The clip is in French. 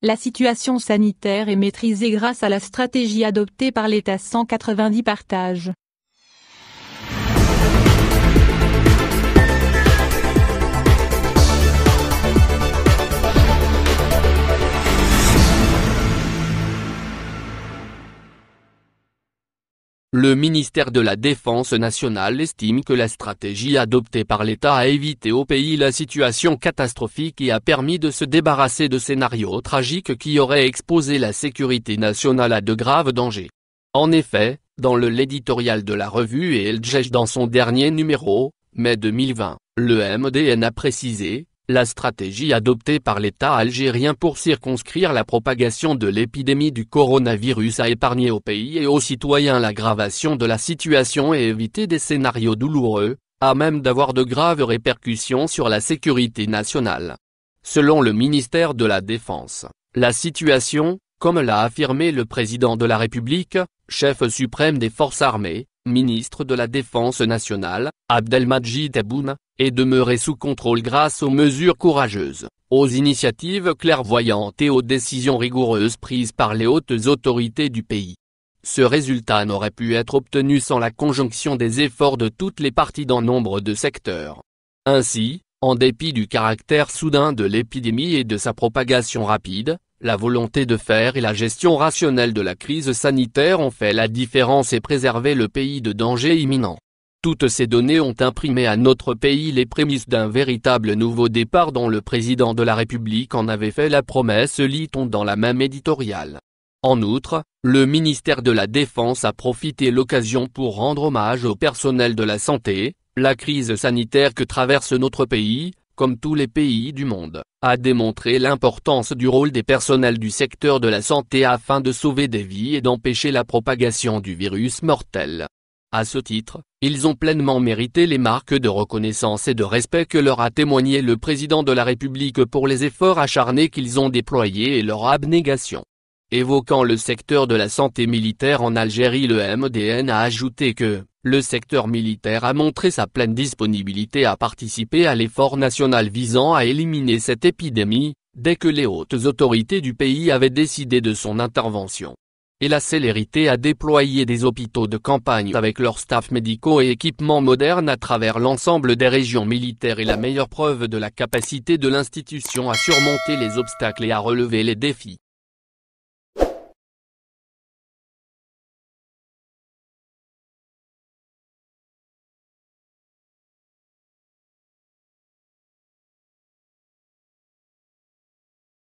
La situation sanitaire est maîtrisée grâce à la stratégie adoptée par l'État. 190 partages. Le ministère de la Défense nationale estime que la stratégie adoptée par l'État a évité au pays la situation catastrophique et a permis de se débarrasser de scénarios tragiques qui auraient exposé la sécurité nationale à de graves dangers. En effet, dans l'éditorial de la revue et El Djesh dans son dernier numéro, mai 2020, le MDN a précisé: la stratégie adoptée par l'État algérien pour circonscrire la propagation de l'épidémie du coronavirus a épargné au pays et aux citoyens l'aggravation de la situation et évité des scénarios douloureux, à même d'avoir de graves répercussions sur la sécurité nationale. Selon le ministère de la Défense, la situation, comme l'a affirmé le président de la République, chef suprême des forces armées, ministre de la Défense nationale, Abdelmadjid Tebboune, est demeurée sous contrôle grâce aux mesures courageuses, aux initiatives clairvoyantes et aux décisions rigoureuses prises par les hautes autorités du pays. Ce résultat n'aurait pu être obtenu sans la conjonction des efforts de toutes les parties dans nombre de secteurs. Ainsi, en dépit du caractère soudain de l'épidémie et de sa propagation rapide, la volonté de faire et la gestion rationnelle de la crise sanitaire ont fait la différence et préservé le pays de dangers imminents. Toutes ces données ont imprimé à notre pays les prémices d'un véritable nouveau départ dont le président de la République en avait fait la promesse, lit-on dans la même éditorial. En outre, le ministère de la Défense a profité de l'occasion pour rendre hommage au personnel de la santé. La crise sanitaire que traverse notre pays, comme tous les pays du monde, a démontré l'importance du rôle des personnels du secteur de la santé afin de sauver des vies et d'empêcher la propagation du virus mortel. À ce titre, ils ont pleinement mérité les marques de reconnaissance et de respect que leur a témoigné le président de la République pour les efforts acharnés qu'ils ont déployés et leur abnégation. Évoquant le secteur de la santé militaire en Algérie, le MDN a ajouté que le secteur militaire a montré sa pleine disponibilité à participer à l'effort national visant à éliminer cette épidémie, dès que les hautes autorités du pays avaient décidé de son intervention. Et la célérité à déployer des hôpitaux de campagne avec leurs staffs médicaux et équipements modernes à travers l'ensemble des régions militaires est la meilleure preuve de la capacité de l'institution à surmonter les obstacles et à relever les défis.